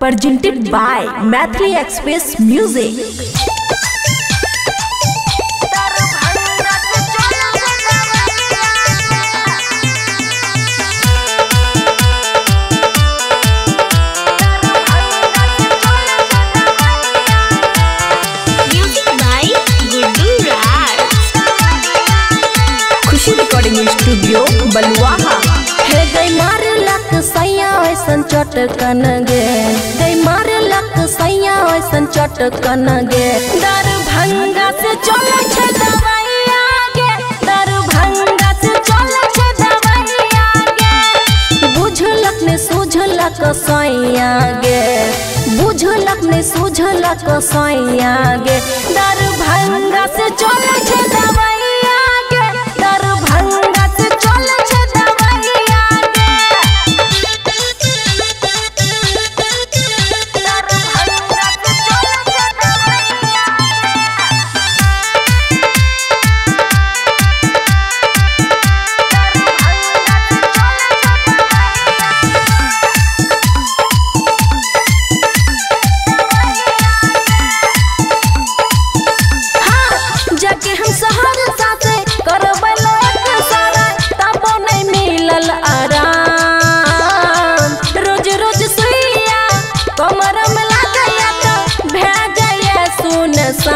presented by Mathli Express Music. Khushi recording studio Baluaha. हे गई मारे लक सैया ऐसन चटकन गे, गई मारे लक सैया ऐसन चटकन गे। दरभंगा से चले छे दवाइया गे, दरभंगा से चले छे दवाइया गे। बुझलक ने सूझलक सैया गे, बुझलक ने सूझलक सैया गे। दरभंगा से चले छे दवाइया गे, दरभंगा से चले छे दवाइया गे। दरभंगा से चले छे दवाइया जाके हम शहर साथे करबै लोक सारा, तबो नहीं मिलल आराम। रोज रोज सुइया कमर में लागैया तो भेजैया सुनसान।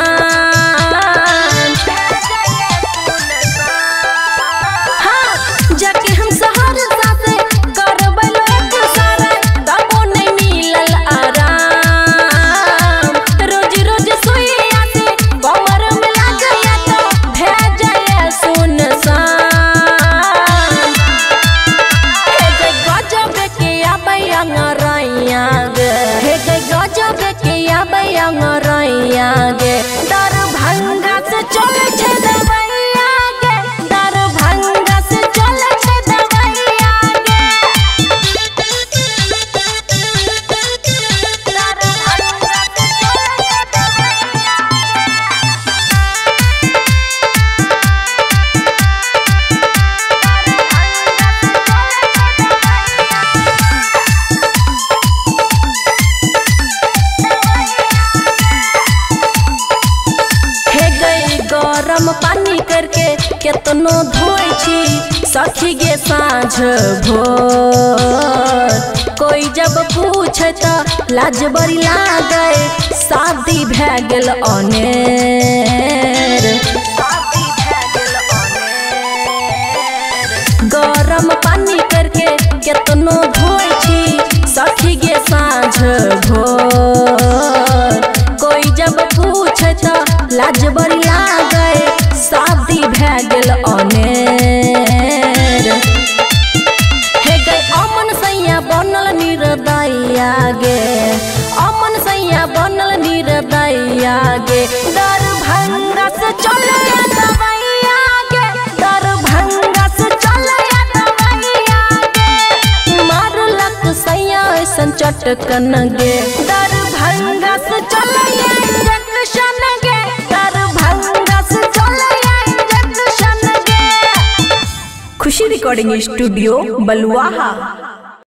हाँ जाके हम शहर साथे करबै लोक सारा, तबो नहीं मिलल आराम। रोज रोज सुइया से कमर में लागैया तो भेजैया सुनसान। हे गई गजब के आबै अंगरैया गे, हे गई गजब के आबै अंगरैया गे। दरभंगा से चले छे दवाइया गे, दरभंगा से चले छे दवाइया गे। दरभंगा से चले छे दवाइया हे गई गरम पानी करके केतनो धोई छी सखी गे साँझ भोर। कोई जब पूछे त लाज बड़ी लागे, शादी भै गेल अनेर। गरम पानी करके केतनो धोई छी सखी गे साँझ भोर। कोई जब पूछे त लाज बड़ी लागे, शादी भै गेल अनेर। हे गई अमन सैया बनल निर्दया गे, अमन सैया बनल निर्दया गे। दरभंगा से चले दवाइया गे, दरभंगा से चले दवाइया गे। मारलक सैया ऐसन चटकन गे, दरभंगा से चले इंजेक्शन गे, दरभंगा से चले इंजेक्शन गे। खुशी रिकॉर्डिंग स्टूडियो बलुआहा।